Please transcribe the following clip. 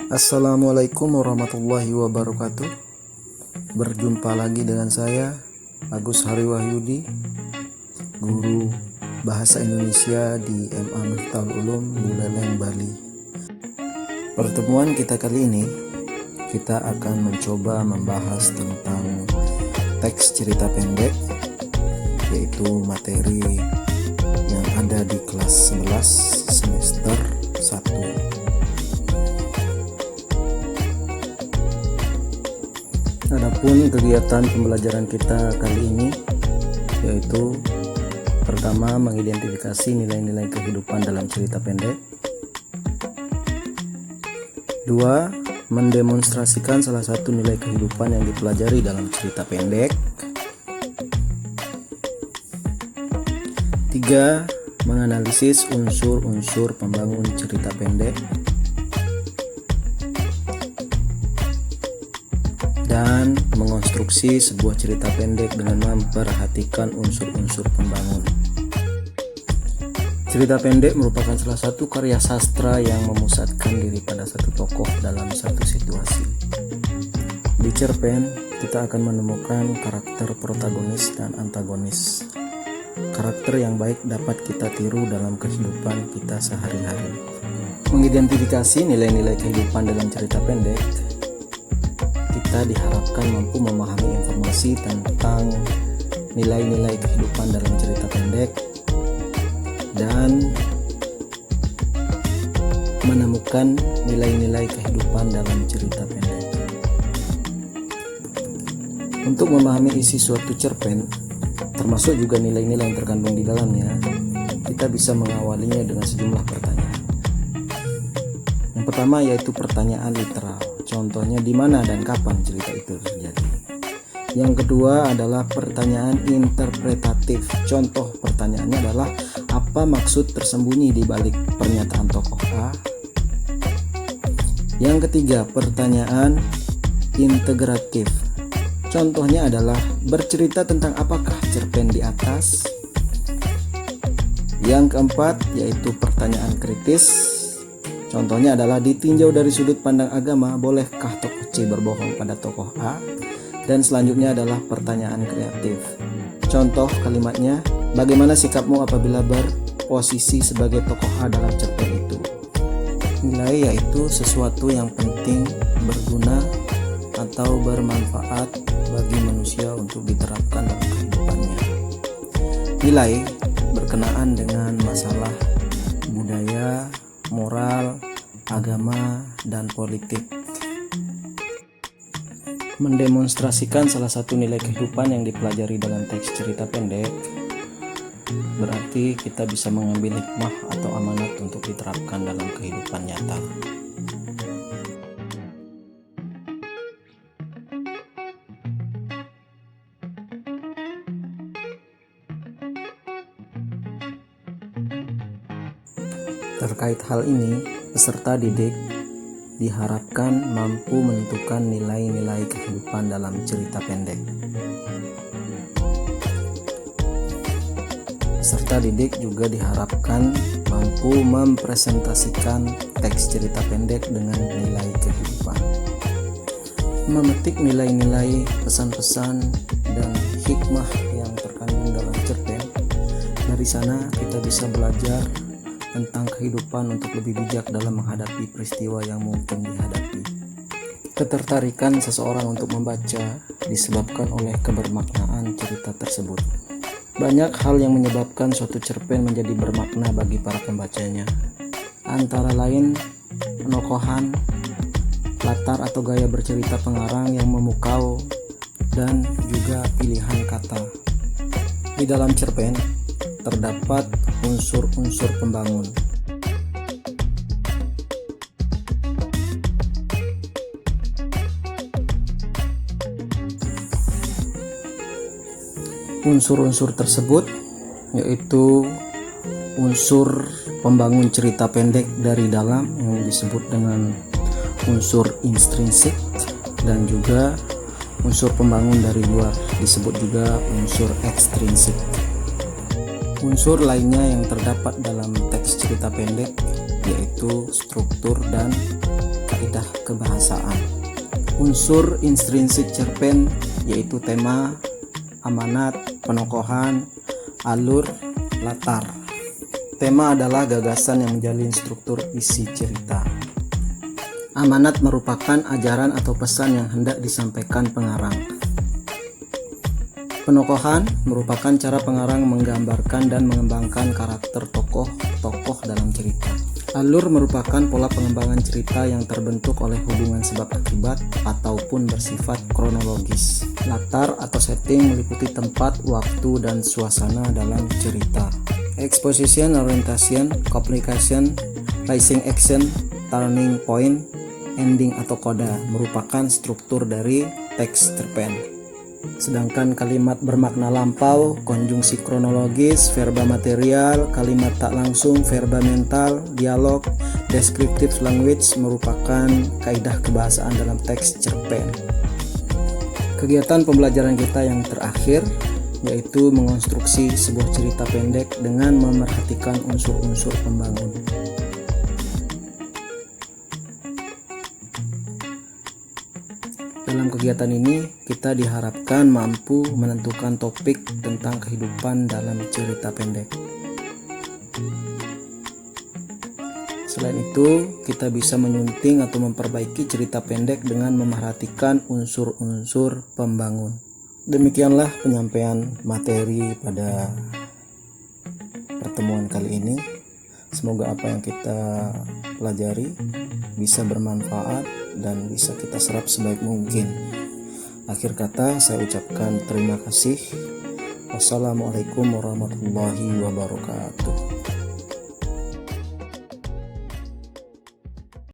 Assalamualaikum warahmatullahi wabarakatuh. Berjumpa lagi dengan saya Agus Hari Wahyudi, guru Bahasa Indonesia di MA Miftahul Ulum Buleleng, Bali. Pertemuan kita kali ini kita akan mencoba membahas tentang teks cerita pendek, yaitu materi yang ada di kelas 11 semester 1. Adapun kegiatan pembelajaran kita kali ini yaitu pertama, mengidentifikasi nilai-nilai kehidupan dalam cerita pendek. 2. Mendemonstrasikan salah satu nilai kehidupan yang dipelajari dalam cerita pendek. 3. Menganalisis unsur-unsur pembangun cerita pendek. Dan mengonstruksi sebuah cerita pendek dengan memperhatikan unsur-unsur pembangun. Cerita pendek merupakan salah satu karya sastra yang memusatkan diri pada satu tokoh dalam satu situasi. Di cerpen, kita akan menemukan karakter protagonis dan antagonis. Karakter yang baik dapat kita tiru dalam kehidupan kita sehari-hari. Mengidentifikasi nilai-nilai kehidupan dalam cerita pendek, kita diharapkan mampu memahami informasi tentang nilai-nilai kehidupan dalam cerita pendek dan menemukan nilai-nilai kehidupan dalam cerita pendek. Untuk memahami isi suatu cerpen, termasuk juga nilai-nilai yang terkandung di dalamnya, kita bisa mengawalinya dengan sejumlah pertanyaan. Yang pertama yaitu pertanyaan literal. Contohnya, di mana dan kapan cerita itu terjadi. Yang kedua adalah pertanyaan interpretatif. Contoh pertanyaannya adalah, apa maksud tersembunyi di balik pernyataan tokoh A? Yang ketiga, pertanyaan integratif. Contohnya adalah, bercerita tentang apakah cerpen di atas? Yang keempat yaitu pertanyaan kritis. Contohnya adalah, ditinjau dari sudut pandang agama, bolehkah tokoh C berbohong pada tokoh A? Dan selanjutnya adalah pertanyaan kreatif. Contoh kalimatnya, bagaimana sikapmu apabila berposisi sebagai tokoh A dalam cerpen itu? Nilai yaitu sesuatu yang penting, berguna, atau bermanfaat bagi manusia untuk diterapkan dalam kehidupannya. Nilai berkenaan dengan masalah budaya, moral, agama, dan politik. Mendemonstrasikan salah satu nilai kehidupan yang dipelajari dalam teks cerita pendek berarti kita bisa mengambil hikmah atau amanat untuk diterapkan dalam kehidupan nyata. Terkait hal ini, peserta didik diharapkan mampu menentukan nilai-nilai kehidupan dalam cerita pendek. Peserta didik juga diharapkan mampu mempresentasikan teks cerita pendek dengan nilai kehidupan. Memetik nilai-nilai, pesan-pesan, dan hikmah yang terkandung dalam cerpen. Dari sana kita bisa belajar tentang kehidupan untuk lebih bijak dalam menghadapi peristiwa yang mungkin dihadapi. Ketertarikan seseorang untuk membaca disebabkan oleh kebermaknaan cerita tersebut. Banyak hal yang menyebabkan suatu cerpen menjadi bermakna bagi para pembacanya. Antara lain, penokohan, latar atau gaya bercerita pengarang yang memukau, dan juga pilihan kata. Di dalam cerpen terdapat unsur-unsur pembangun. Unsur-unsur tersebut yaitu unsur pembangun cerita pendek dari dalam yang disebut dengan unsur intrinsik, dan juga unsur pembangun dari luar disebut juga unsur ekstrinsik. Unsur lainnya yang terdapat dalam teks cerita pendek yaitu struktur dan kaidah kebahasaan. Unsur intrinsik cerpen yaitu tema, amanat, penokohan, alur, latar. Tema adalah gagasan yang menjalin struktur isi cerita. Amanat merupakan ajaran atau pesan yang hendak disampaikan pengarang. Penokohan merupakan cara pengarang menggambarkan dan mengembangkan karakter tokoh-tokoh dalam cerita. Alur merupakan pola pengembangan cerita yang terbentuk oleh hubungan sebab akibat ataupun bersifat kronologis. Latar atau setting meliputi tempat, waktu, dan suasana dalam cerita. Exposition, orientation, complication, rising action, turning point, ending atau koda merupakan struktur dari teks cerpen. Sedangkan kalimat bermakna lampau, konjungsi kronologis, verba material, kalimat tak langsung, verba mental, dialog, descriptive language merupakan kaidah kebahasaan dalam teks cerpen. Kegiatan pembelajaran kita yang terakhir yaitu mengonstruksi sebuah cerita pendek dengan memerhatikan unsur-unsur pembangun. Dalam kegiatan ini, kita diharapkan mampu menentukan topik tentang kehidupan dalam cerita pendek. Selain itu, kita bisa menyunting atau memperbaiki cerita pendek dengan memerhatikan unsur-unsur pembangun. Demikianlah penyampaian materi pada pertemuan kali ini. Semoga apa yang kita pelajari bisa bermanfaat dan bisa kita serap sebaik mungkin. Akhir kata saya ucapkan terima kasih. Wassalamualaikum warahmatullahi wabarakatuh.